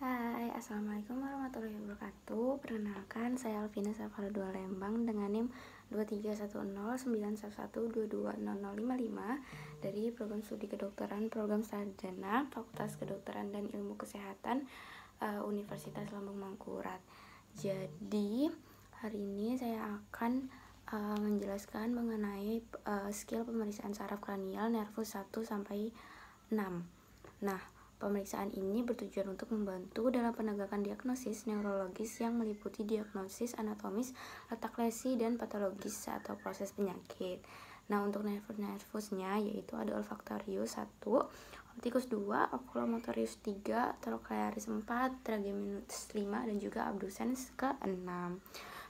Hai, Assalamualaikum warahmatullahi wabarakatuh. Perkenalkan, saya Alvina Safaradua Lembang dengan NIM 23109112200055 dari Program Studi Kedokteran Program Sarjana Fakultas Kedokteran dan Ilmu Kesehatan Universitas Lambung Mangkurat. Jadi, hari ini saya akan menjelaskan mengenai skill pemeriksaan saraf kranial nervus 1 sampai 6. Nah, pemeriksaan ini bertujuan untuk membantu dalam penegakan diagnosis neurologis yang meliputi diagnosis anatomis, letak lesi, dan patologis atau proses penyakit. Nah, untuk nervusnya yaitu ada olfaktorius 1, optikus 2, oculomotorius 3, trochlearis 4, trigeminus 5, dan juga abducens ke 6.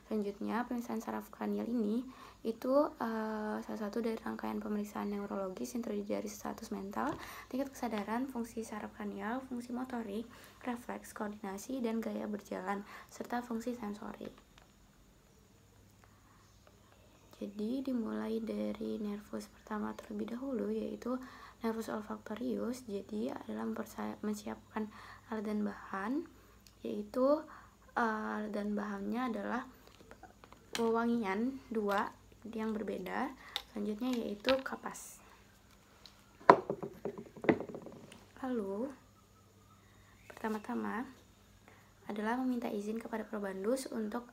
Selanjutnya, pemeriksaan saraf kranial ini itu salah satu dari rangkaian pemeriksaan neurologis yang terdiri dari status mental, tingkat kesadaran, fungsi saraf kranial, fungsi motorik, refleks, koordinasi, dan gaya berjalan, serta fungsi sensori. Jadi dimulai dari nervus pertama terlebih dahulu, yaitu nervus olfaktorius. Jadi adalah menyiapkan alat dan bahan, yaitu alat dan bahannya adalah wewangian 2 yang berbeda. Selanjutnya yaitu kapas. Lalu pertama-tama adalah meminta izin kepada probandus untuk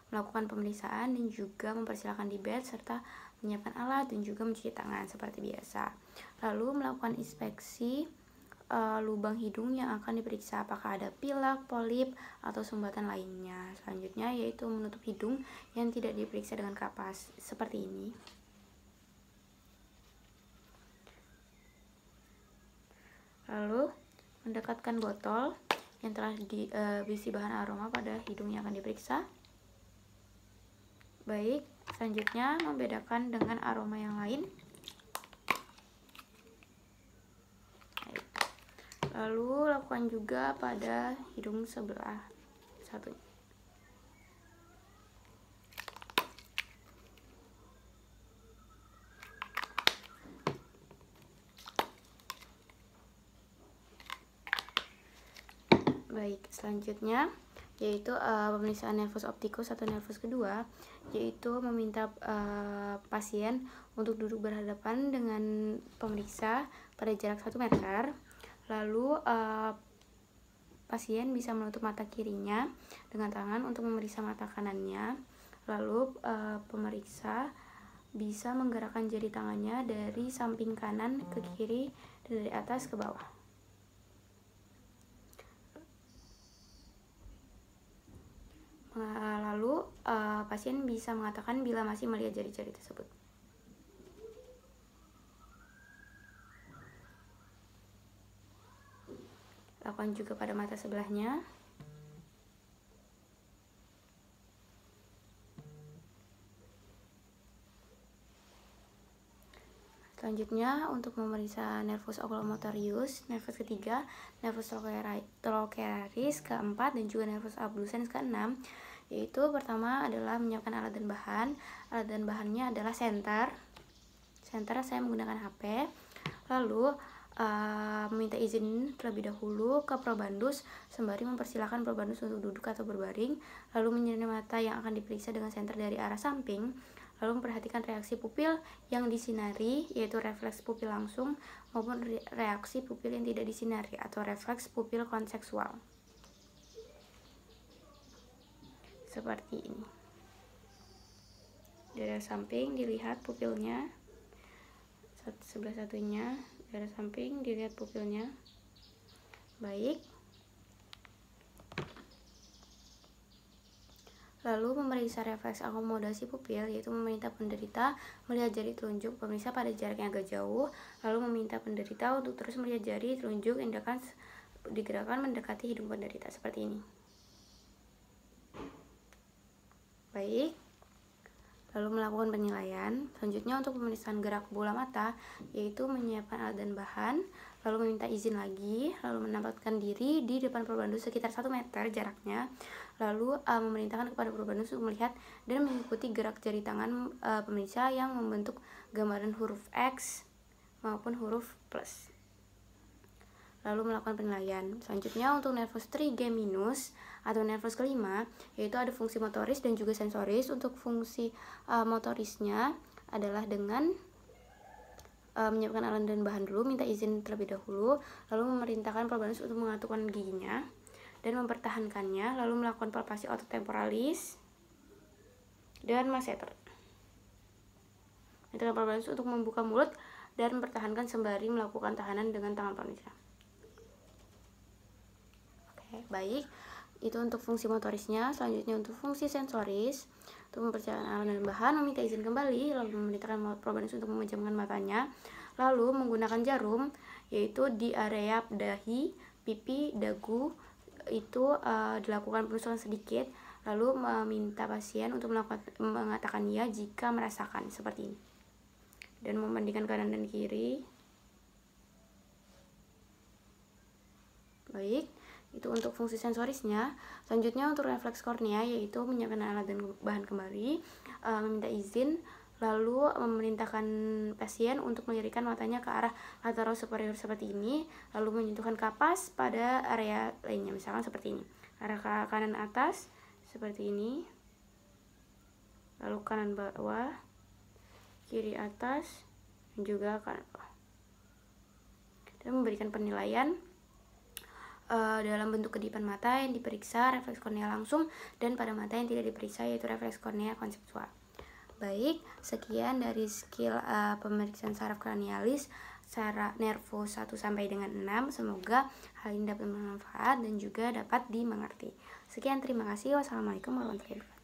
melakukan pemeriksaan dan juga mempersilahkan di bed serta menyiapkan alat dan juga mencuci tangan seperti biasa. Lalu melakukan inspeksi lubang hidung yang akan diperiksa apakah ada pilak, polip, atau sumbatan lainnya. Selanjutnya yaitu menutup hidung yang tidak diperiksa dengan kapas seperti ini. Lalu mendekatkan botol yang telah diisi bahan aroma pada hidung yang akan diperiksa. Baik, selanjutnya membedakan dengan aroma yang lain. Lalu lakukan juga pada hidung sebelah satu. Baik, selanjutnya yaitu pemeriksaan nervus optikus atau nervus kedua, yaitu meminta pasien untuk duduk berhadapan dengan pemeriksa pada jarak 1 meter. Lalu pasien bisa menutup mata kirinya dengan tangan untuk memeriksa mata kanannya. Lalu pemeriksa bisa menggerakkan jari tangannya dari samping kanan ke kiri dan dari atas ke bawah. Lalu pasien bisa mengatakan bila masih melihat jari-jari tersebut. Lakukan juga pada mata sebelahnya. Selanjutnya untuk memeriksa nervus oculomotorius, nervus ketiga, nervus trochlearis keempat, dan juga nervus abducens ke-6, yaitu pertama adalah menyiapkan alat dan bahan. Alat dan bahannya adalah senter saya menggunakan HP. Lalu meminta izin terlebih dahulu ke probandus sembari mempersilahkan probandus untuk duduk atau berbaring, lalu menyentuh mata yang akan diperiksa dengan senter dari arah samping, lalu memperhatikan reaksi pupil yang disinari, yaitu refleks pupil langsung maupun reaksi pupil yang tidak disinari atau refleks pupil konseksual seperti ini. Dari samping dilihat pupilnya, sebelah satunya dari samping dilihat pupilnya. Baik. Lalu memeriksa refleks akomodasi pupil, yaitu meminta penderita melihat jari telunjuk pemeriksa pada jarak yang agak jauh, lalu meminta penderita untuk terus melihat jari telunjuk yang digerakkan mendekati hidung penderita seperti ini. Baik. Lalu melakukan penilaian. Selanjutnya untuk pemeriksaan gerak bola mata, yaitu menyiapkan alat dan bahan, lalu meminta izin lagi, lalu menempatkan diri di depan probandus sekitar 1 meter jaraknya, lalu memerintahkan kepada probandus untuk melihat dan mengikuti gerak jari tangan pemeriksa yang membentuk gambaran huruf X maupun huruf plus. lalu melakukan penilaian. Selanjutnya untuk nervus trigeminus atau nervus kelima, yaitu ada fungsi motoris dan juga sensoris. Untuk fungsi motorisnya adalah dengan menyiapkan alat dan bahan dulu, minta izin terlebih dahulu, lalu memerintahkan probanus untuk mengatupkan giginya dan mempertahankannya, lalu melakukan palpasi ototemporalis dan masseter. Minta probanus untuk membuka mulut dan mempertahankan sembari melakukan tahanan dengan tangan pemeriksa. Oke, baik. Itu untuk fungsi motorisnya. Selanjutnya untuk fungsi sensoris, untuk mempersiapkan alat dan bahan, meminta izin kembali, lalu memerintahkan probanus untuk memejamkan matanya, lalu menggunakan jarum, yaitu di area dahi, pipi, dagu, itu dilakukan penusukan sedikit, lalu meminta pasien untuk mengatakan ya jika merasakan seperti ini, dan membandingkan kanan dan kiri. Baik, itu untuk fungsi sensorisnya. Selanjutnya untuk refleks kornea, yaitu menyiapkan alat dan bahan kembali, meminta izin, lalu memerintahkan pasien untuk melirikkan matanya ke arah lateral superior seperti ini, lalu menyentuhkan kapas pada area lainnya, misalkan seperti ini, arah kanan atas seperti ini, lalu kanan bawah, kiri atas, dan juga kanan bawah, dan memberikan penilaian dalam bentuk kedipan mata yang diperiksa, refleks kornea langsung, dan pada mata yang tidak diperiksa, yaitu refleks kornea konseptual. Baik, sekian dari skill pemeriksaan saraf kranialis secara nervus 1 sampai dengan 6. Semoga hal ini dapat bermanfaat dan juga dapat dimengerti. Sekian, terima kasih. Wassalamualaikum warahmatullahi wabarakatuh.